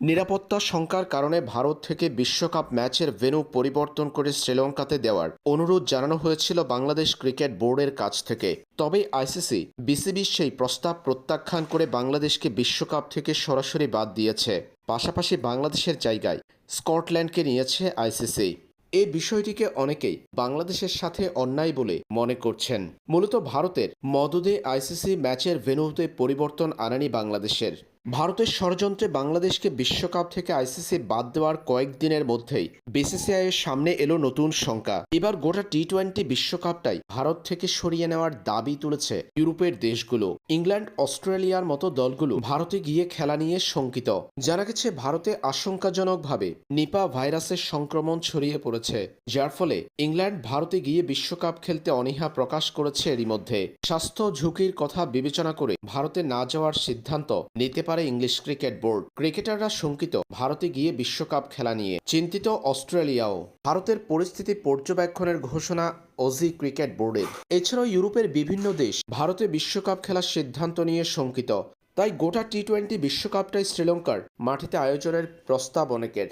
নিরাপত্তা শঙ্কার কারণে ভারত থেকে বিশ্বকাপ ম্যাচের ভেন্যু পরিবর্তন করে শ্রীলঙ্কাতে দেওয়ার অনুরোধ জানানো হয়েছিল বাংলাদেশ ক্রিকেট বোর্ডের কাছ থেকে। তবে আইসিসি বিসিবি সেই প্রস্তাব প্রত্যাখ্যান করে বাংলাদেশকে বিশ্বকাপ থেকে সরাসরি বাদ দিয়েছে। পাশাপাশি বাংলাদেশের জায়গায় স্কটল্যান্ডকে নিয়েছে আইসিসি। এই বিষয়টিকে অনেকেই বাংলাদেশের সাথে অন্যায় বলে মনে করছেন। মূলত ভারতের মদদে আইসিসি ম্যাচের ভেন্যুতে পরিবর্তন আনেনি বাংলাদেশের। ভারতের ষড়যন্ত্রে বাংলাদেশকে বিশ্বকাপ থেকে আইসিসি বাদ দেওয়ার কয়েকদিনের মধ্যেই বিসিসিআইয়ের সামনে এলো নতুন শঙ্কা। এবার গোটা টি-20 বিশ্বকাপটাই ভারত থেকে সরিয়ে নেওয়ার দাবি তুলেছে ইউরোপের দেশগুলো। ইংল্যান্ড, অস্ট্রেলিয়ার মতো দলগুলো ভারতে গিয়ে খেলা নিয়ে শঙ্কিত। জানা গেছে ভারতে আশঙ্কাজনকভাবে নিপা ভাইরাসের সংক্রমণ ছড়িয়ে পড়েছে, যার ফলে ইংল্যান্ড ভারতে গিয়ে বিশ্বকাপ খেলতে অনীহা প্রকাশ করেছে। এরই মধ্যে স্বাস্থ্য ঝুঁকির কথা বিবেচনা করে ভারতে না যাওয়ার সিদ্ধান্ত নিতে পারে ইংলিশ ক্রিকেট বোর্ড। ক্রিকেটাররা শঙ্কিত ভারতে গিয়ে বিশ্বকাপ খেলা নিয়ে, চিন্তিত অস্ট্রেলিয়াও। ভারতের পরিস্থিতি পর্যবেক্ষণের ঘোষণা অজি ক্রিকেট বোর্ডের। এছাড়াও ইউরোপের বিভিন্ন দেশ ভারতে বিশ্বকাপ খেলার সিদ্ধান্ত নিয়ে শঙ্কিত। তাই গোটা টি-20 বিশ্বকাপটাই শ্রীলঙ্কার মাটিতে আয়োজনের প্রস্তাব অনেকের।